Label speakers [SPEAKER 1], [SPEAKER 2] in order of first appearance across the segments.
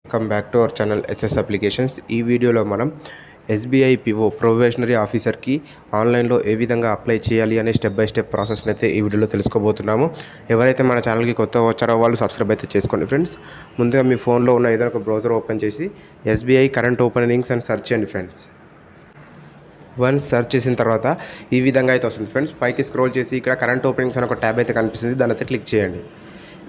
[SPEAKER 1] Welcome back to our channel SS applications. ఈ వీడియోలో మనం ఎస్బీఐ పిఓ ప్రొబేషనరీ ఆఫీసర్కి ఆన్లైన్లో ఏ విధంగా అప్లై చేయాలి అనే స్టెప్ బై స్టెప్ ప్రాసెస్ని అయితే ఈ వీడియోలో తెలుసుకోబోతున్నాము. ఎవరైతే మన ఛానల్కి కొత్తగా వచ్చారో వాళ్ళు సబ్స్క్రైబ్ అయితే చేసుకోండి ఫ్రెండ్స్. ముందుగా మీ ఫోన్లో ఉన్న ఏదైనా ఒక బ్రౌజర్ ఓపెన్ చేసి ఎస్బీఐ కరెంట్ ఓపెనింగ్స్ అని సెర్చ్ చేయండి ఫ్రెండ్స్. వన్స్ సెర్చ్ చేసిన తర్వాత ఈ విధంగా అయితే వస్తుంది ఫ్రెండ్స్. పైకి స్క్రోల్ చేసి ఇక్కడ కరెంట్ ఓపెనింగ్స్ అని ఒక ట్యాబ్ అయితే కనిపిస్తుంది, దాని అయితే క్లిక్ చేయండి.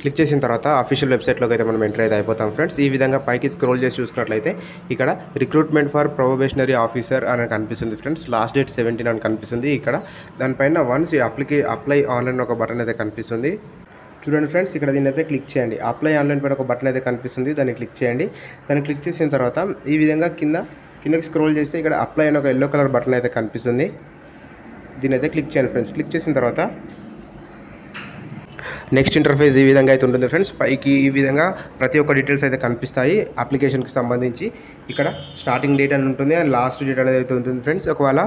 [SPEAKER 1] క్లిక్ చేసిన తర్వాత అఫీషియల్ వెబ్సైట్లోకి అయితే మనం ఎంటర్ అయితే అయిపోతాం ఫ్రెండ్స్. ఈ విధంగా పైకి స్క్రోల్ చేసి చూసుకున్నట్లయితే ఇక్కడ రిక్రూట్మెంట్ ఫర్ ప్రొబేషనరీ ఆఫీసర్ అని కనిపిస్తుంది ఫ్రెండ్స్. లాస్ట్ డేట్ 17 అని కనిపిస్తుంది. ఇక్కడ దానిపైన వన్స్ అప్లై ఆన్లైన్ ఒక బటన్ అయితే కనిపిస్తుంది. చూడండి ఫ్రెండ్స్, ఇక్కడ దీన్ని అయితే క్లిక్ చేయండి. అప్లై ఆన్లైన్ పైన ఒక బటన్ అయితే కనిపిస్తుంది, దాన్ని క్లిక్ చేయండి. దాన్ని క్లిక్ చేసిన తర్వాత ఈ విధంగా కిందకి స్క్రోల్ చేస్తే ఇక్కడ అప్లై అని ఒక ఎల్లో కలర్ బటన్ అయితే కనిపిస్తుంది, దీన్ని అయితే క్లిక్ చేయండి ఫ్రెండ్స్. క్లిక్ చేసిన తర్వాత నెక్స్ట్ ఇంటర్ఫేస్ ఈ విధంగా అయితే ఉంటుంది ఫ్రెండ్స్. పైకి ఈ విధంగా ప్రతి ఒక్క డీటెయిల్స్ అయితే కనిపిస్తాయి అప్లికేషన్కి సంబంధించి. ఇక్కడ స్టార్టింగ్ డేట్ అని ఉంటుంది అండ్ లాస్ట్ డేట్ అనేది అయితే ఉంటుంది ఫ్రెండ్స్. ఒకవేళ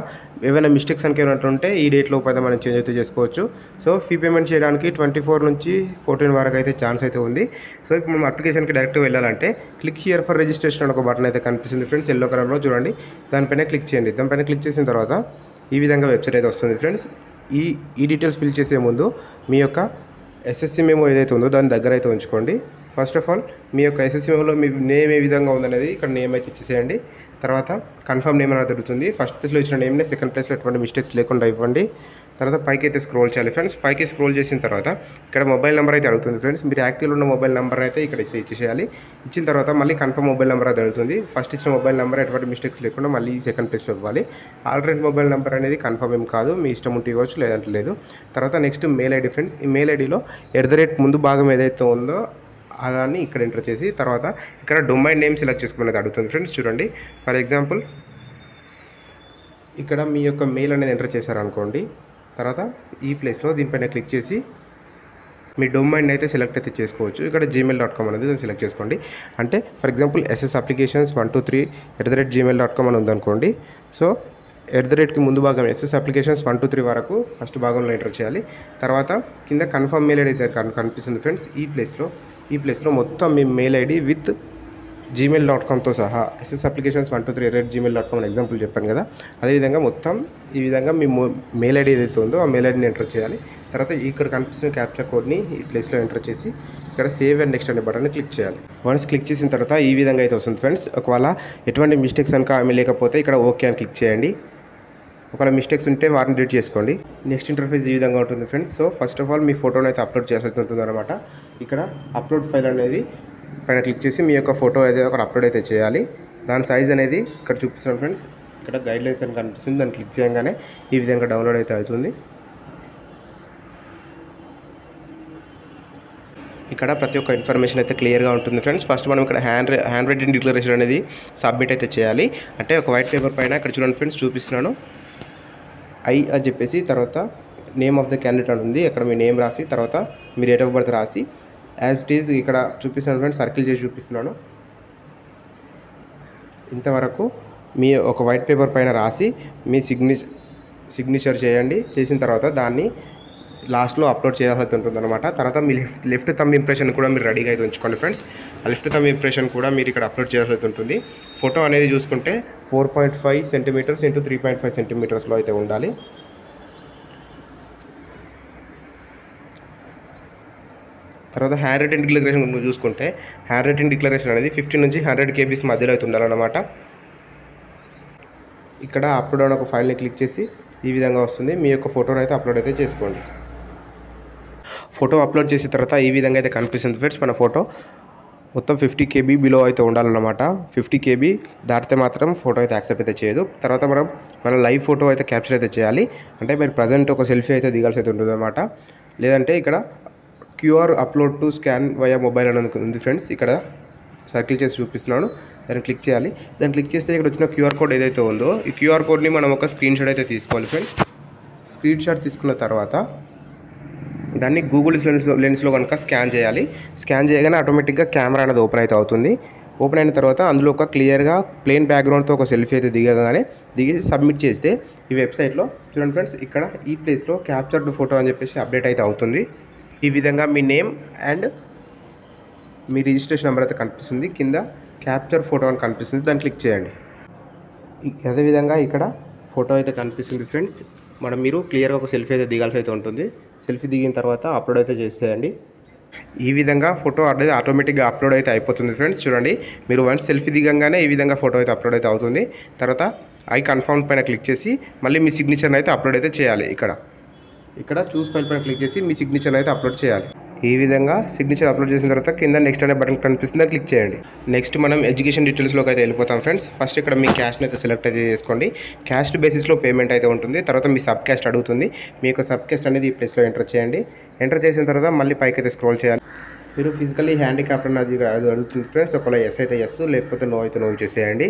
[SPEAKER 1] ఏమైనా మిస్టేక్స్ అనుకున్నట్లుంటే ఈ డేట్ లోపు అయితే మనం చేంజ్ అయితే చేసుకోవచ్చు. సో ఫీ పేమెంట్ చేయడానికి 24 నుంచి 14 వరకు అయితే ఛాన్స్ అయితే ఉంది. సో ఇప్పుడు మనం అప్లికేషన్కి డైరెక్ట్ వెళ్ళాలంటే క్లిక్ హియర్ ఫర్ రిజిస్ట్రేషన్ అని ఒక బటన్ అయితే కనిపిస్తుంది ఫ్రెండ్స్, ఎల్లో కలర్లో చూడండి. దానిపైన క్లిక్ చేయండి. దానిపైన క్లిక్ చేసిన తర్వాత ఈ విధంగా వెబ్సైట్ అయితే వస్తుంది ఫ్రెండ్స్. ఈ డీటెయిల్స్ ఫిల్ చేసే ముందు మీ యొక్క ఎస్ఎస్సి మెమో ఏదైతే ఉందో దాని దగ్గర అయితే ఉంచుకోండి. ఫస్ట్ ఆఫ్ ఆల్ మీ యొక్క ఎస్ఎస్సి మెమోలో మీ నేమ్ ఏ విధంగా ఉందనేది ఇక్కడ నేమ్ అయితే ఇచ్చేసేయండి. తర్వాత కన్ఫర్మ్ నేమ్ అనేది దొరుకుతుంది. ఫస్ట్ ప్లేస్లో ఇచ్చిన నేమ్ని సెకండ్ ప్లేస్లో ఎటువంటి మిస్టేక్స్ లేకుండా ఇవ్వండి. తర్వాత పైకి అయితే స్క్రోల్ చేయాలి ఫ్రెండ్స్. పైకి స్క్రోల్ చేసిన తర్వాత ఇక్కడ మొబైల్ నెంబర్ అయితే అడుగుతుంది ఫ్రెండ్స్. మీరు యాక్టివ్లో ఉన్న మొబైల్ నెంబర్ అయితే ఇక్కడ అయితే ఇచ్చేసేయాలి. ఇచ్చిన తర్వాత మళ్ళీ కన్ఫర్మ్ మొబైల్ నెంబర్ అయితే అడుగుతుంది. ఫస్ట్ ఇచ్చిన మొబైల్ నెంబర్ ఎటువంటి మిస్టేక్స్ లేకుండా మళ్ళీ సెకండ్ ప్లేస్లో ఇవ్వాలి. ఆల్రెడీ మొబైల్ నెంబర్ అనేది కన్ఫర్మ్ ఏం కాదు, మీ ఇష్టం ఉంటే ఇవ్వచ్చు, లేదంటే లేదు. తర్వాత నెక్స్ట్ మెయిల్ ఐడి ఫ్రెండ్స్. ఈ మెయిల్ ఐడిలో @ ముందు భాగం ఏదైతే ఉందో దాన్ని ఇక్కడ ఎంటర్ చేసి తర్వాత ఇక్కడ డొమైన్ నేమ్ సెలెక్ట్ చేసుకోమనేది అడుగుతుంది ఫ్రెండ్స్. చూడండి, ఫర్ ఎగ్జాంపుల్ ఇక్కడ మీ యొక్క మెయిల్ అనేది ఎంటర్ చేశారనుకోండి. తర్వాత ఈ ప్లేస్లో దీనిపైన క్లిక్ చేసి మీ డొమైన్ అయితే సెలెక్ట్ అయితే చేసుకోవచ్చు. ఇక్కడ gmail.com అనేది దాన్ని సెలెక్ట్ చేసుకోండి. అంటే ఫర్ ఎగ్జాంపుల్ ssapplications123@gmail.com అని ఉందనుకోండి. సో @కి ముందు భాగం ssapplications123 వరకు ఫస్ట్ భాగంలో ఎంటర్ చేయాలి. తర్వాత కింద కన్ఫర్మ్ మెయిల్ ఐడి అయితే కనిపిస్తుంది ఫ్రెండ్స్. ఈ ప్లేస్లో మొత్తం మీ మెయిల్ ఐడి విత్ gmail.comతో సహా ssapplications123@gmail.com అని ఎగ్జాంపుల్ చెప్పాను కదా, అదేవిధంగా మొత్తం ఈ విధంగా మీ మెయిల్ ఐడి ఏదైతే ఉందో ఆ మెయిల్ ఐడిని ఎంటర్ చేయాలి. తర్వాత ఇక్కడ కనిపిస్తున్న క్యాప్చా కోడ్ని ఈ ప్లేస్లో ఎంటర్ చేసి ఇక్కడ సేవ్ అండ్ నెక్స్ట్ అనే బటన్ని క్లిక్ చేయాలి. వన్స్ క్లిక్ చేసిన తర్వాత ఈ విధంగా అయితే వస్తుంది ఫ్రెండ్స్. ఒకవేళ ఎటువంటి మిస్టేక్స్ కనుక ఆమె లేకపోతే ఇక్కడ ఓకే అని క్లిక్ చేయండి. ఒకవేళ మిస్టేక్స్ ఉంటే వాటిని డిలీట్ చేసుకోండి. నెక్స్ట్ ఇంటర్ఫేస్ ఈ విధంగా ఉంటుంది friends. So first of all మీ ఫోటోని అయితే అప్లోడ్ చేయాల్సి ఉంటుంది అనమాట. ఇక్కడ అప్లోడ్ ఫైల్ అనేది పైన క్లిక్ చేసి మీ యొక్క ఫోటో అయితే అక్కడ అప్లోడ్ అయితే చేయాలి. దాని సైజ్ అనేది ఇక్కడ చూపిస్తున్నాను ఫ్రెండ్స్. ఇక్కడ గైడ్లైన్స్ అని కనిపిస్తుంది, దాన్ని క్లిక్ చేయగానే ఈ విధంగా డౌన్లోడ్ అయితే అవుతుంది. ఇక్కడ ప్రతి ఒక్క ఇన్ఫర్మేషన్ అయితే క్లియర్గా ఉంటుంది ఫ్రెండ్స్. ఫస్ట్ మనం ఇక్కడ హ్యాండ్ రైటింగ్ డిక్లరేషన్ అనేది సబ్మిట్ అయితే చేయాలి. అంటే ఒక వైట్ పేపర్ పైన ఇక్కడ చూడండి ఫ్రెండ్స్, చూపిస్తున్నాను ఐ అని చెప్పేసి తర్వాత నేమ్ ఆఫ్ ద క్యాండిడేట్ అని ఉంది. అక్కడ మీ నేమ్ రాసి తర్వాత మీ డేట్ ఆఫ్ బర్త్ రాసి యాజ్ ఇట్ ఈజ్ ఇక్కడ చూపిస్తున్నాను ఫ్రెండ్స్, సర్కిల్ చేసి చూపిస్తున్నాను. ఇంతవరకు మీ ఒక వైట్ పేపర్ పైన రాసి మీ సిగ్నేచర్ చేయండి. చేసిన తర్వాత దాన్ని లాస్ట్లో అప్లోడ్ చేయాల్సి ఉంటుంది అనమాట. తర్వాత మీ లెఫ్ట్ థంబ్ ఇంప్రెషన్ కూడా మీరు రెడీగా అయితే ఉంచుకోండి ఫ్రెండ్స్. ఆ లెఫ్ట్ థంబ్ ఇంప్రెషన్ కూడా మీరు ఇక్కడ అప్లోడ్ చేయాల్సి ఉంటుంది. ఫోటో అనేది చూసుకుంటే 4.5 సెంటీమీటర్స్ ఇంటూ 3.5 సెంటీమీటర్స్లో అయితే ఉండాలి. తర్వాత హ్యాండ్ రైటింగ్ డిక్లరేషన్ చూసుకుంటే హ్యాండ్ రైటింగ్ డిక్లరేషన్ అనేది 50 నుంచి 100 KB మధ్యలో అయితే ఉండాలన్నమాట. ఇక్కడ అప్లోడ్ అయిన ఒక ఫైల్ని క్లిక్ చేసి ఈ విధంగా వస్తుంది. మీ యొక్క ఫోటోని అయితే అప్లోడ్ అయితే చేసుకోండి. ఫోటో అప్లోడ్ చేసిన తర్వాత ఈ విధంగా అయితే కనిపిస్తుంది ఫ్రెండ్స్. మన ఫోటో మొత్తం 50 KB బిలో అయితే ఉండాలన్నమాట. 50 KB దాటితే మాత్రం ఫోటో అయితే యాక్సెప్ట్ అయితే చేయదు. తర్వాత మన లైవ్ ఫోటో అయితే క్యాప్చర్ అయితే చేయాలి. అంటే మీరు ప్రజెంట్ ఒక సెల్ఫీ అయితే దిగాల్సి అయితే ఉంటుంది అనమాట. లేదంటే ఇక్కడ QR upload to scan via mobile అని ఉంది ఫ్రెండ్స్. ఇక్కడ సర్కిల్ చేసి చూపిస్తున్నాను, దాన్ని క్లిక్ చేయాలి. దాన్ని క్లిక్ చేస్తే ఇక్కడ వచ్చిన QR కోడ్ ఏదైతే ఉందో ఈ QR కోడ్ని మనం ఒక స్క్రీన్ షాట్ అయితే తీసుకోవాలి ఫ్రెండ్స్. స్క్రీన్ షాట్ తీసుకున్న తర్వాత దాన్ని గూగుల్ లెన్స్లో కనుక స్కాన్ చేయాలి. స్కాన్ చేయగానే ఆటోమేటిక్గా కెమెరా అనేది ఓపెన్ అయితే అవుతుంది. ఓపెన్ అయిన తర్వాత అందులో ఒక క్లియర్గా ప్లెయిన్ బ్యాక్గ్రౌండ్తో ఒక సెల్ఫీ అయితే దిగేసి సబ్మిట్ చేస్తే ఈ వెబ్సైట్లో చూడండి ఫ్రెండ్స్, ఇక్కడ ఈ ప్లేస్లో క్యాప్చర్డ్ ఫోటో అని చెప్పేసి అప్డేట్ అయితే అవుతుంది. ఈ విధంగా మీ నేమ్ అండ్ మీ రిజిస్ట్రేషన్ నెంబర్ అయితే కనిపిస్తుంది. కింద క్యాప్చర్ ఫోటో అని కనిపిస్తుంది, దాన్ని క్లిక్ చేయండి. అదేవిధంగా ఇక్కడ ఫోటో అయితే కనిపిస్తుంది ఫ్రెండ్స్. మీరు క్లియర్గా ఒక సెల్ఫీ అయితే దిగాల్సి అయితే ఉంటుంది. సెల్ఫీ దిగిన తర్వాత అప్లోడ్ అయితే చేసేయండి. ఈ విధంగా ఫోటో అనేది ఆటోమేటిక్గా అప్లోడ్ అయితే అయిపోతుంది ఫ్రెండ్స్. చూడండి, మీరు వన్స్ సెల్ఫీ దిగంగానే ఈ విధంగా ఫోటో అయితే అప్లోడ్ అయితే అవుతుంది. తర్వాత ఐ కన్ఫర్మ్ పైన క్లిక్ చేసి మళ్ళీ మీ సిగ్నేచర్ని అయితే అప్లోడ్ అయితే చేయాలి. ఇక్కడ చూస్ ఫైల్ పైన క్లిక్ చేసి మీ సిగ్నేచర్ అయితే అప్లోడ్ చేయాలి. ఈ విధంగా సిగ్నేచర్ అప్లోడ్ చేసిన తర్వాత కింద నెక్స్ట్ అనే బటన్ కనిపిస్తుంది, క్లిక్ చేయండి. నెక్స్ట్ మనం ఎడ్యుకేషన్ డీటెయిల్స్లోకి అయితే వెళ్ళిపోతాం ఫ్రెండ్స్. ఫస్ట్ ఇక్కడ మీ క్యాస్ట్ని అయితే సెలెక్ట్ అయితే చేసుకోండి. క్యాస్ట్ బేసిస్లో పేమెంట్ అయితే ఉంటుంది. తర్వాత మీ సబ్ క్యాస్ట్ అడుగుతుంది. మీ యొక్క సబ్ క్యాస్ట్ అనేది ఈ ప్లేస్లో ఎంటర్ చేయండి. ఎంటర్ చేసిన తర్వాత మళ్ళీ పైకి అయితే స్క్రోల్ చేయాలి. మీరు ఫిజికల్లీ హ్యాండిక్యాప్డ్ అనేది అడుగుతుంది ఫ్రెండ్స్. ఒకవేళ ఎస్ అయితే ఎస్, లేకపోతే నో అయితే నో చేసేయండి.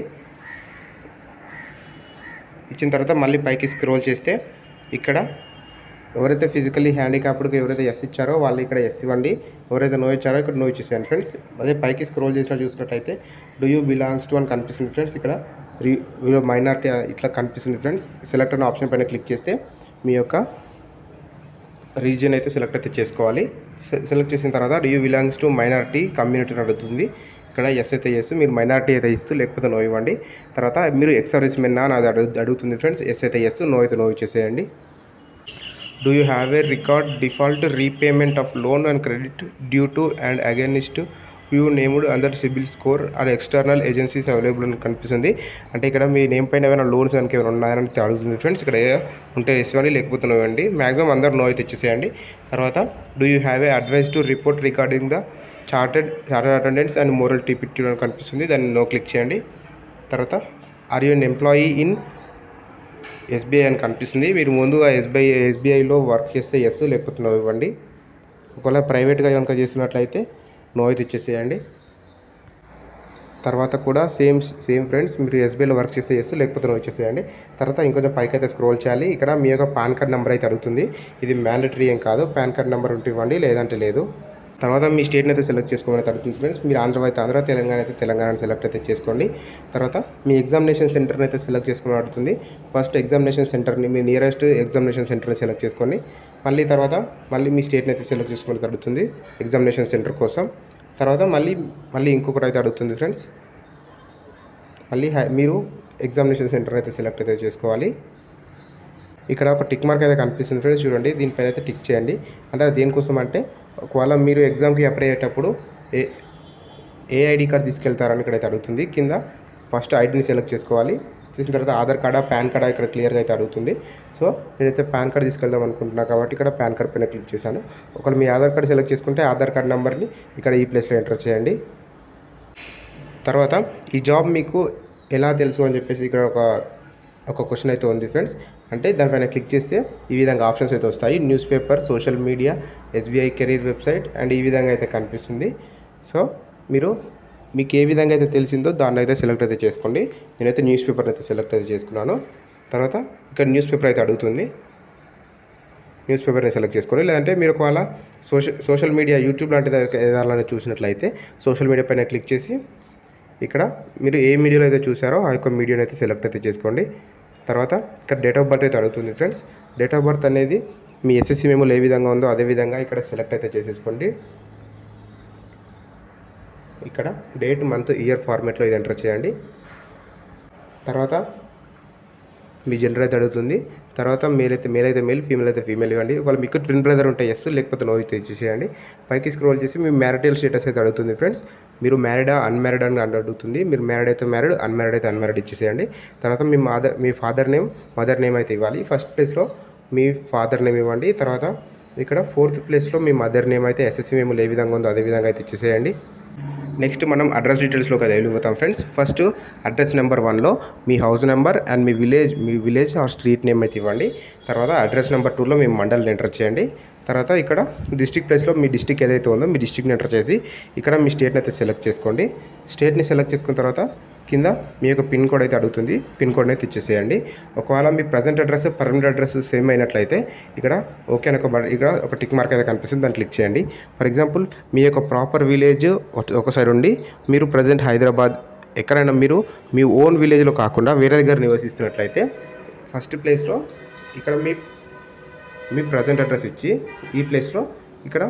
[SPEAKER 1] ఇచ్చిన తర్వాత మళ్ళీ పైకి స్క్రోల్ చేస్తే ఇక్కడ ఎవరైతే ఫిజికల్లీ హ్యాండిక్యాప్డ్కి ఎవరైతే ఎస్ ఇచ్చారో వాళ్ళు ఇక్కడ ఎస్ ఇవ్వండి. ఎవరైతే నో ఇచ్చారో ఇక్కడ నో ఇచ్చేసేయండి ఫ్రెండ్స్. అదే పైకి స్క్రోల్ చూసినట్లయితే డూ యూ బిలాంగ్స్ టు అని కనిపిస్తుంది ఫ్రెండ్స్. ఇక్కడ మైనారిటీ ఇట్లా కనిపిస్తుంది ఫ్రెండ్స్. సెలెక్ట్ అనే ఆప్షన్ పైన క్లిక్ చేస్తే మీ యొక్క రీజియన్ అయితే సెలెక్ట్ అయితే చేసుకోవాలి. సెలెక్ట్ చేసిన తర్వాత do you belongs to minority community అడుగుతుంది. ఇక్కడ ఎస్ అయితే ఎస్, మీరు మైనారిటీ అయితే ఇస్తూ లేకపోతే నో ఇవ్వండి. తర్వాత మీరు ఎక్స్ సర్వీస్ మెన్ అని అది అడుగుతుంది ఫ్రెండ్స్. ఎస్ అయితే ఎస్, నో అయితే నో ఇచ్చేసేయండి. Do you have a record default repayment of loan and credit due to and against you named under CIBIL score or external agencies available అని కనిపిస్తుంది. అంటే ఇక్కడ మీ నేమ్ పైన ఏమైనా లోన్స్ కనుక ఏమైనా ఉన్నాయని అడుగుతుంది ఫ్రెండ్స్. ఇక్కడ ఉంటే ఇవ్వండి, లేకపోతే నో ఇవ్వండి. మ్యాక్సిమం అందరూ నో అయితే ఇచ్చేసేయండి. తర్వాత do you have a advice to report regarding the charted attendance and moral TPT అని కనిపిస్తుంది, దాన్ని నో క్లిక్ చేయండి. తర్వాత are you an employee in SBI అని కనిపిస్తుంది. మీరు ముందుగా ఎస్బీఐలో వర్క్ చేస్తే ఎస్, లేకపోతే నో ఇవ్వండి. ఒకవేళ ప్రైవేట్గా కనుక చేస్తున్నట్లయితే నో అయితే ఇచ్చేసేయండి. తర్వాత కూడా సేమ్ ఫ్రెండ్స్, మీరు ఎస్బీఐలో వర్క్ చేస్తే ఎస్, లేకపోతే నో ఇచ్చేసేయండి. తర్వాత ఇంకొంచెం పైకి అయితే స్క్రోల్ చేయాలి. ఇక్కడ మీ యొక్క పాన్ కార్డ్ నెంబర్ అయితే అడుగుతుంది. ఇది మ్యాండటరీ ఏం కాదు, పాన్ కార్డ్ నెంబర్ ఉంటే ఇవ్వండి, లేదంటే లేదు. తర్వాత మీ స్టేట్ని అయితే సెలెక్ట్ చేసుకోమని అడుగుతుంది ఫ్రెండ్స్. మీరు ఆంధ్ర అయితే ఆంధ్ర, తెలంగాణ అయితే తెలంగాణ సెలెక్ట్ అయితే చేసుకోండి. తర్వాత మీ ఎగ్జామినేషన్ సెంటర్ని అయితే సెలెక్ట్ చేసుకోమని అడుగుతుంది. ఫస్ట్ ఎగ్జామినేషన్ సెంటర్ని, మీ నియరెస్ట్ ఎగ్జామినేషన్ సెంటర్ని సెలెక్ట్ చేసుకోండి. మళ్ళీ మీ స్టేట్ని అయితే సెలెక్ట్ చేసుకోమని అడుగుతుంది ఎగ్జామినేషన్ సెంటర్ కోసం. తర్వాత మళ్ళీ ఇంకొకటి అయితే అడుగుతుంది ఫ్రెండ్స్. మళ్ళీ మీరు ఎగ్జామినేషన్ సెంటర్ అయితే సెలెక్ట్ అయితే చేసుకోవాలి. ఇక్కడ ఒక టిక్ మార్క్ అయితే కనిపిస్తుంది ఫ్రెండ్స్. చూడండి, దీనిపైన అయితే టిక్ చేయండి. అంటే అది దేనికోసం అంటే, ఒకవేళ మీరు ఎగ్జామ్కి అప్లై అయ్యేటప్పుడు ఏ ఐడి కార్డ్ తీసుకెళ్తారని ఇక్కడైతే అడుగుతుంది. కింద ఫస్ట్ ఐడిని సెలెక్ట్ చేసుకోవాలి. చేసిన తర్వాత ఆధార్ కార్డా పాన్ కార్డా ఇక్కడ క్లియర్గా అయితే అడుగుతుంది. సో నేనైతే పాన్ కార్డ్ తీసుకెళ్దాం అనుకుంటున్నాను కాబట్టి ఇక్కడ పాన్ కార్డ్ పైన క్లిక్ చేశాను. ఒకవేళ మీ ఆధార్ కార్డ్ సెలెక్ట్ చేసుకుంటే ఆధార్ కార్డ్ నెంబర్ని ఇక్కడ ఈ ప్లేస్లో ఎంటర్ చేయండి. తర్వాత ఈ జాబ్ మీకు ఎలా తెలుసు అని చెప్పేసి ఇక్కడ ఒక క్వశ్చన్ అయితే ఉంది ఫ్రెండ్స్. అంటే దానిపైన క్లిక్ చేస్తే ఈ విధంగా ఆప్షన్స్ అయితే వస్తాయి. News paper, social media, SBI career website and ఈ విధంగా అయితే కనిపిస్తుంది. సో మీకు ఏ విధంగా అయితే తెలిసిందో దాన్ని అయితే సెలెక్ట్ అయితే చేసుకోండి. నేనైతే న్యూస్ పేపర్ అయితే సెలెక్ట్ అయితే చేసుకున్నాను. తర్వాత ఇక్కడ న్యూస్ పేపర్ అయితే అడుగుతుంది. న్యూస్ పేపర్ని సెలెక్ట్ చేసుకోండి. లేదంటే మీరు ఒకవేళ సోషల్ మీడియా, యూట్యూబ్ లాంటి ఏదైనా చూసినట్లయితే సోషల్ మీడియా పైన క్లిక్ చేసి ఇక్కడ మీరు ఏ మీడియాలో అయితే చూసారో ఆ యొక్క మీడియాని అయితే సెలెక్ట్ అయితే చేసుకోండి. తర్వాత ఇక్కడ డేట్ ఆఫ్ బర్త్ అయితే అడుగుతుంది ఫ్రెండ్స్. డేట్ ఆఫ్ బర్త్ అనేది మీ ఎస్ఎస్సి మెమోలో ఏ విధంగా ఉందో అదే విధంగా ఇక్కడ సెలెక్ట్ అయితే చేసేసుకోండి. ఇక్కడ డేట్, మంత్, ఇయర్ ఫార్మాట్లో ఇది ఎంటర్ చేయండి. తర్వాత మీ జెండర్ అయితే అడుగుతుంది. తర్వాత మేల్ అయితే మేల్, ఫీమేల్ అయితే ఫీమేల్ ఇవ్వండి. ఒకవేళ మీకు ట్విన్ బ్రదర్ ఉంటే ఎస్, లేకపోతే నో అయితే ఇచ్చేసేయండి. పైకి స్క్రోల్ చేసి మీ మ్యారిటల్ స్టేటస్ అయితే అడుగుతుంది ఫ్రెండ్స్. మీరు మ్యారీడా అన్మ్యారీడ్ అని అడుగుతుంది. మీరు మ్యారీడ్ అయితే మ్యారీడ్, అన్మ్యారీడ్ అయితే అన్మ్యారీడ్ ఇచ్చేసేయండి. తర్వాత మీ ఫాదర్ నేమ్, మదర్ నేమ్ అయితే ఇవ్వాలి. ఫస్ట్ ప్లేస్లో మీ ఫాదర్ నేమ్ ఇవ్వండి. తర్వాత ఇక్కడ ఫోర్త్ ప్లేస్లో మీ మదర్ నేమ్ అయితే ఎస్ఎస్సి మెమోలో ఏ విధంగా ఉందో అదే విధంగా అయితే ఇచ్చేసేయండి. నెక్స్ట్ మనం అడ్రస్ డీటెయిల్స్లోకి అయితే వెళ్ళిపోతాం ఫ్రెండ్స్. ఫస్ట్ అడ్రస్ నెంబర్ 1లో మీ హౌస్ నెంబర్ అండ్ మీ విలేజ్ ఆర్ స్ట్రీట్ నేమ్ అయితే ఇవ్వండి. తర్వాత అడ్రస్ నెంబర్ 2లో మీ మండల్ని ఎంటర్ చేయండి. తర్వాత ఇక్కడ డిస్ట్రిక్ట్ ప్లేస్లో మీ డిస్ట్రిక్ట్ ఏదైతే ఉందో మీ డిస్ట్రిక్ట్ని ఎంటర్ చేసి ఇక్కడ మీ స్టేట్ని అయితే సెలెక్ట్ చేసుకోండి. స్టేట్ని సెలెక్ట్ చేసుకున్న తర్వాత కింద మీ యొక్క పిన్ కోడ్ అయితే అడుగుతుంది. పిన్ కోడ్ని అయితే ఇచ్చేసేయండి. ఒకవేళ మీ present address, permanent address same అయినట్లయితే ఇక్కడ ఓకే అని ఇక్కడ ఒక టిక్ మార్క్ అయితే కనిపిస్తుంది, దాన్ని క్లిక్ చేయండి. ఫర్ ఎగ్జాంపుల్ మీ యొక్క ప్రాపర్ విలేజ్ ఒక సైడ్ ఉండి మీరు ప్రజెంట్ హైదరాబాద్ ఎక్కడైనా మీరు మీ ఓన్ విలేజ్లో కాకుండా వేరే దగ్గర నివసిస్తున్నట్లయితే ఫస్ట్ ప్లేస్లో ఇక్కడ మీ ప్రజెంట్ అడ్రస్ ఇచ్చి ఈ ప్లేస్లో ఇక్కడ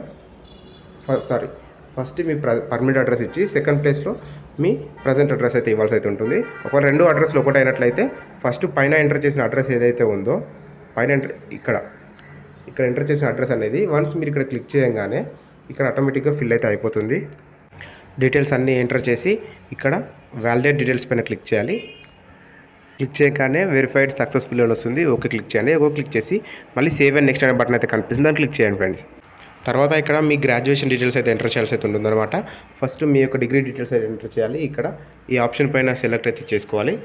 [SPEAKER 1] ఫస్ట్ మీ పర్మనెంట్ అడ్రస్ ఇచ్చి సెకండ్ ప్లేస్లో మీ ప్రజెంట్ అడ్రస్ అయితే ఇవ్వాల్సి అయితే ఉంటుంది. ఒకవేళ 2 అడ్రస్లు ఒకటైనట్లయితే ఫస్ట్ పైన ఎంటర్ చేసిన అడ్రస్ ఏదైతే ఉందో పైన ఇక్కడ ఎంటర్ చేసిన అడ్రస్ అనేది వన్స్ మీరు ఇక్కడ క్లిక్ చేయగానే ఇక్కడ ఆటోమేటిక్గా ఫిల్ అయితే అయిపోతుంది. డీటెయిల్స్ అన్నీ ఎంటర్ చేసి ఇక్కడ వ్యాలిడేట్ డీటెయిల్స్ పైన క్లిక్ చేయాలి. క్లిక్ చేయగానే వెరిఫైడ్ సక్సెస్ఫుల్ అని వస్తుంది. ఓకే క్లిక్ చేయండి. ఓకే క్లిక్ చేసి మళ్ళీ సేవ్ అండ్ నెక్స్ట్ అనే బటన్ అయితే కనిపిస్తుంది, దాన్ని క్లిక్ చేయండి ఫ్రెండ్స్. తర్వాత ఇక్కడ మీ గ్రాడ్యుయేషన్ డీటెయిల్స్ అయితే ఎంటర్ చేయాల్సి అయితే ఉంటుందన్నమాట. ఫస్ట్ మీ యొక్క డిగ్రీ డీటెయిల్స్ అయితే ఎంటర్ చేయాలి. ఇక్కడ ఈ ఆప్షన్ పైన సెలెక్ట్ అయితే చేసుకోవాలి.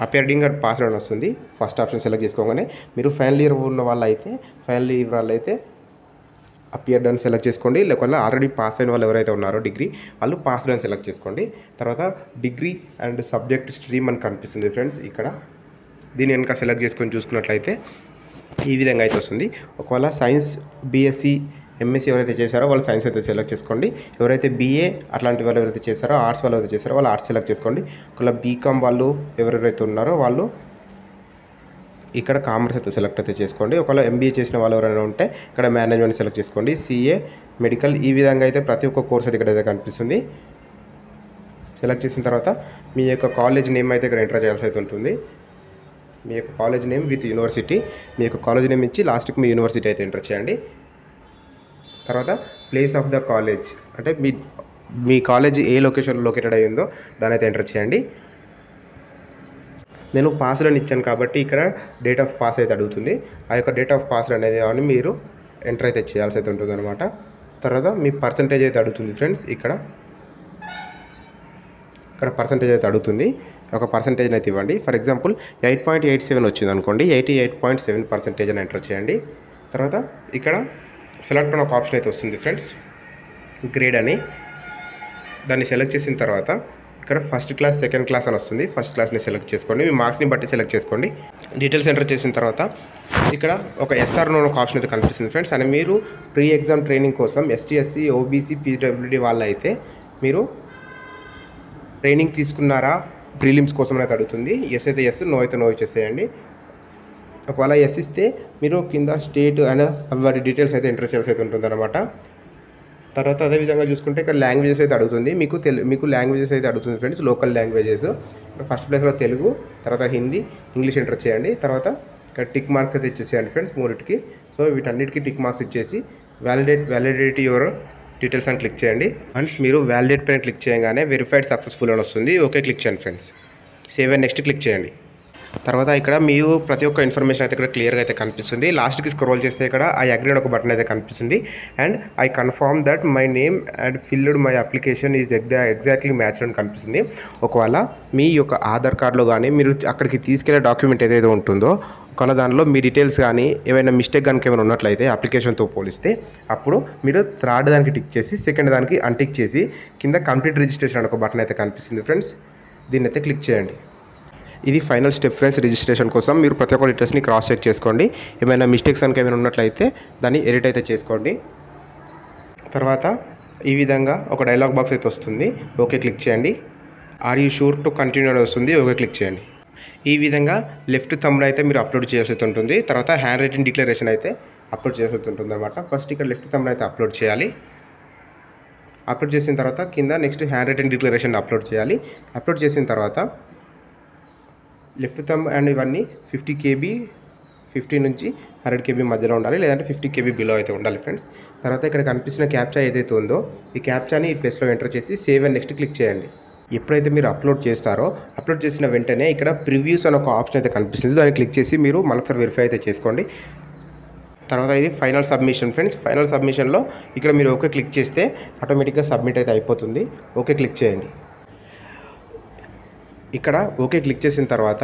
[SPEAKER 1] అపియరింగ్ అండ్ పాస్వర్డ్ అని వస్తుంది. ఫస్ట్ ఆప్షన్ సెలెక్ట్ చేసుకోగానే మీరు ఫైనల్ ఇయర్ ఉన్న వాళ్ళైతే అపియర్డ్ అని సెలెక్ట్ చేసుకోండి. లేకపోతే ఆల్రెడీ పాస్ అయిన వాళ్ళు ఎవరైతే ఉన్నారో డిగ్రీ వాళ్ళు పాస్డ్ అని సెలెక్ట్ చేసుకోండి. తర్వాత డిగ్రీ అండ్ సబ్జెక్ట్ స్ట్రీమ్ అని కనిపిస్తుంది ఫ్రెండ్స్. ఇక్కడ దీని వెనక సెలెక్ట్ చేసుకొని చూసుకున్నట్లయితే ఈ విధంగా అయితే వస్తుంది. ఒకవేళ సైన్స్ బీఎస్సీ ఎంఎస్సీ ఎవరైతే చేశారో వాళ్ళు సైన్స్ అయితే సెలెక్ట్ చేసుకోండి. ఎవరైతే బీఏ అట్లాంటి వాళ్ళు ఎవరైతే చేశారో ఆర్ట్స్ వాళ్ళు ఎవరైతే చేశారో వాళ్ళు ఆర్ట్స్ సెలెక్ట్ చేసుకోండి. ఒకవేళ బీకామ్ వాళ్ళు ఎవరెవరైతే ఉన్నారో వాళ్ళు ఇక్కడ కామర్స్ అయితే సెలెక్ట్ అయితే చేసుకోండి. ఒకవేళ ఎంబీఏ చేసిన వాళ్ళు ఎవరైనా ఉంటే ఇక్కడ మేనేజ్మెంట్ సెలెక్ట్ చేసుకోండి. సిఏ మెడికల్ ఈ విధంగా అయితే ప్రతి ఒక్క కోర్స్ అయితే ఇక్కడైతే కనిపిస్తుంది. సెలెక్ట్ చేసిన తర్వాత మీ యొక్క కాలేజ్ నేమ్ అయితే ఇక్కడ ఎంటర్ చేయాల్సి అయితే ఉంటుంది. మీ యొక్క కాలేజ్ నేమ్ విత్ యూనివర్సిటీ, మీ యొక్క కాలేజ్ నేమ్ ఇచ్చి లాస్ట్కి మీ యూనివర్సిటీ అయితే ఎంటర్ చేయండి. తర్వాత ప్లేస్ ఆఫ్ ద కాలేజ్ అంటే మీ కాలేజ్ ఏ లొకేషన్లో లొకేటెడ్ అయ్యిందో దాని అయితే ఎంటర్ చేయండి. నేను పాస్వర్డ్ ఇచ్చాను కాబట్టి ఇక్కడ డేట్ ఆఫ్ పాస్ అయితే అడుగుతుంది. ఆ యొక్క డేట్ ఆఫ్ పాస్ అనేది అని మీరు ఎంటర్ అయితే చేయాల్సి అయితే ఉంటుంది అనమాట. తర్వాత మీ పర్సంటేజ్ అయితే అడుగుతుంది ఫ్రెండ్స్. ఇక్కడ పర్సంటేజ్ అయితే అడుగుతుంది. ఒక పర్సంటేజ్ అయితే ఇవ్వండి. ఫర్ ఎగ్జాంపుల్ 8.87 వచ్చింది అనుకోండి, 88.7% అని ఎంటర్ చేయండి. తర్వాత ఇక్కడ సెలెక్ట్ అని ఒక ఆప్షన్ అయితే వస్తుంది ఫ్రెండ్స్, గ్రేడ్ అని. దాన్ని సెలెక్ట్ చేసిన తర్వాత ఇక్కడ ఫస్ట్ క్లాస్ సెకండ్ క్లాస్ అని వస్తుంది. ఫస్ట్ క్లాస్ని సెలెక్ట్ చేసుకోండి. మీ మార్క్స్ని బట్టి సెలెక్ట్ చేసుకోండి. డీటెయిల్స్ ఎంటర్ చేసిన తర్వాత ఇక్కడ ఒక ఎస్ఆర్ నో ఒక ఆప్షన్ అయితే కనిపిస్తుంది ఫ్రెండ్స్. అని మీరు ప్రీ ఎగ్జామ్ ట్రైనింగ్ కోసం ఎస్టీ ఎస్సీ ఓబీసీ పీడబ్ల్యూడీ వాళ్ళ అయితే మీరు ట్రైనింగ్ తీసుకున్నారా ప్రీలిమ్స్ కోసం అయితే అడుగుతుంది. ఎస్ అయితే ఎస్, నో అయితే నో ఇచ్చేసేయండి. ఒకవేళ ఎస్ ఇస్తే మీరు కింద స్టేట్ అండ్ వాటి డీటెయిల్స్ అయితే ఎంటర్ చేయాల్సి అయితే ఉంటుంది అనమాట. తర్వాత అదేవిధంగా చూసుకుంటే ఇక్కడ లాంగ్వేజెస్ అయితే అడుగుతుంది. మీకు లాంగ్వేజెస్ అయితే అడుగుతుంది ఫ్రెండ్స్, లోకల్ లాంగ్వేజెస్. ఫస్ట్ ప్లేస్లో తెలుగు, తర్వాత హిందీ, ఇంగ్లీష్ ఎంటర్ చేయండి. తర్వాత ఇక్కడ టిక్ మార్క్స్ అయితే ఇచ్చేసేయండి ఫ్రెండ్స్ మూడింటికి. సో వీటన్నిటికీ టిక్ మార్క్స్ ఇచ్చేసి వ్యాలిడేట్ యువర్ డీటెయిల్స్ అని క్లిక్ చేయండి. ఫ్రెండ్స్ మీరు వ్యాలిడేట్ పైన క్లిక్ చేయగానే వెరిఫైడ్ సక్సెస్ఫుల్ అని వస్తుంది. ఓకే క్లిక్ చేయండి friends. Save and next click చేయండి. తర్వాత ఇక్కడ మీరు ప్రతి ఒక్క ఇన్ఫర్మేషన్ అయితే ఇక్కడ క్లియర్గా అయితే కనిపిస్తుంది. లాస్ట్కి స్క్రోల్ చేస్తే ఇక్కడ ఐ అగ్రీ అని ఒక బటన్ అయితే కనిపిస్తుంది. And I confirm that my name and field my application is exactly match అని కనిపిస్తుంది. ఒకవేళ మీ యొక్క ఆధార్ కార్డులో కానీ మీరు అక్కడికి తీసుకెళ్లే డాక్యుమెంట్ ఏదైతే ఉంటుందో ఒకవేళ దానిలో మీ డీటెయిల్స్ కానీ ఏమైనా మిస్టేక్ కనుక ఏమైనా ఉన్నట్లయితే అప్లికేషన్తో పోలిస్తే అప్పుడు మీరు థర్డ్ దానికి టిక్ చేసి సెకండ్ దానికి అన్టిక్ చేసి కింద కంప్లీట్ రిజిస్ట్రేషన్ అని ఒక బటన్ అయితే కనిపిస్తుంది ఫ్రెండ్స్. దీన్ని అయితే క్లిక్ చేయండి. ఇది ఫైనల్ స్టెప్ ఫ్రెండ్స్. రిజిస్ట్రేషన్ కోసం మీరు ప్రతి ఒక్క డీటెయిల్స్ని క్రాస్ చెక్ చేసుకోండి. ఏమైనా మిస్టేక్స్ కనుక ఏమైనా ఉన్నట్లయితే దాన్ని ఎడిట్ అయితే చేసుకోండి. తర్వాత ఈ విధంగా ఒక డైలాగ్ బాక్స్ అయితే వస్తుంది. ఓకే క్లిక్ చేయండి. Are you sure to continue అని వస్తుంది. ఓకే క్లిక్ చేయండి. ఈ విధంగా లెఫ్ట్ థంబ్ని అయితే మీరు అప్లోడ్ చేయాల్సి ఉంటుంది. తర్వాత హ్యాండ్ రైటింగ్ డిక్లరేషన్ అయితే అప్లోడ్ చేయాల్సి ఉంటుంది అనమాట. ఫస్ట్ ఇక్కడ లెఫ్ట్ థంబ్ని అయితే అప్లోడ్ చేయాలి. అప్లోడ్ చేసిన తర్వాత కింద next hand writing declaration upload చేయాలి. అప్లోడ్ చేసిన తర్వాత లెఫ్ట్ థంబ్ అండ్ ఇవన్నీ 50 KB 50 నుంచి 100 KB మధ్యలో ఉండాలి, లేదంటే 50 KB బిలో అయితే ఉండాలి ఫ్రెండ్స్. తర్వాత ఇక్కడ కనిపిస్తున్న క్యాప్చా ఏదైతే ఉందో ఈ క్యాప్చాని ఈ ప్లేస్లో ఎంటర్ చేసి సేవ్ అండ్ నెక్స్ట్ క్లిక్ చేయండి. ఎప్పుడైతే మీరు అప్లోడ్ చేస్తారో అప్లోడ్ చేసిన వెంటనే ఇక్కడ ప్రివ్యూస్ అని ఒక ఆప్షన్ అయితే కనిపిస్తుంది. దాన్ని క్లిక్ చేసి మీరు మళ్ళొకసారి వెరిఫై అయితే చేసుకోండి. తర్వాత ఇది ఫైనల్ సబ్మిషన్ ఫ్రెండ్స్. ఫైనల్ సబ్మిషన్లో ఇక్కడ మీరు ఓకే క్లిక్ చేస్తే ఆటోమేటిక్గా సబ్మిట్ అయితే అయిపోతుంది. ఓకే క్లిక్ చేయండి. ఇక్కడ ఓకే క్లిక్ చేసిన తర్వాత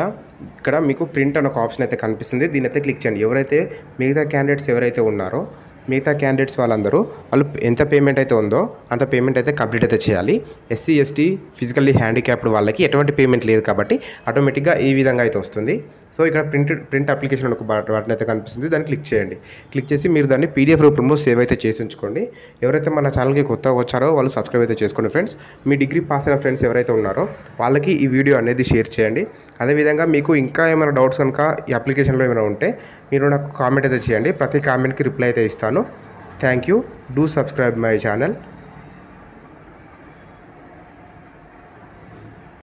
[SPEAKER 1] ఇక్కడ మీకు ప్రింట్ అని ఒక ఆప్షన్ అయితే కనిపిస్తుంది. దీని అయితే క్లిక్ చేయండి. ఎవరైతే మిగతా క్యాండిడేట్స్ ఎవరైతే ఉన్నారో మిగతా క్యాండిడేట్స్ వాళ్ళు ఎంత పేమెంట్ అయితే ఉందో అంత పేమెంట్ అయితే కంప్లీట్ అయితే చేయాలి. ఎస్సీ ఎస్టీ ఫిజికల్లీ హ్యాండిక్యాప్డ్ వాళ్ళకి ఎటువంటి పేమెంట్ లేదు కాబట్టి ఆటోమేటిక్గా ఈ విధంగా అయితే వస్తుంది. సో ఇక్కడ ప్రింట్ అప్లికేషన్ ఒక బటన్ అయితే కనిపిస్తుంది. దాన్ని క్లిక్ చేయండి. క్లిక్ చేసి మీరు దాన్ని PDF రూపంలో సేవ్ అయితే చేసి ఉంచుకోండి. ఎవరైతే మన ఛానల్కి కొత్తగా వచ్చారో వాళ్ళు సబ్స్క్రైబ్ అయితే చేసుకోండి ఫ్రెండ్స్. మీ డిగ్రీ పాస్ అయిన ఫ్రెండ్స్ ఎవరైతే ఉన్నారో వాళ్ళకి ఈ వీడియో అనేది షేర్ చేయండి. అదేవిధంగా మీకు ఇంకా ఏమైనా డౌట్స్ కనుక ఈ అప్లికేషన్లో ఏమైనా ఉంటే మీరు నాకు కామెంట్ అయితే చేయండి. ప్రతి కామెంట్కి రిప్లై అయితే ఇస్తాను. Thank you. Do subscribe my channel.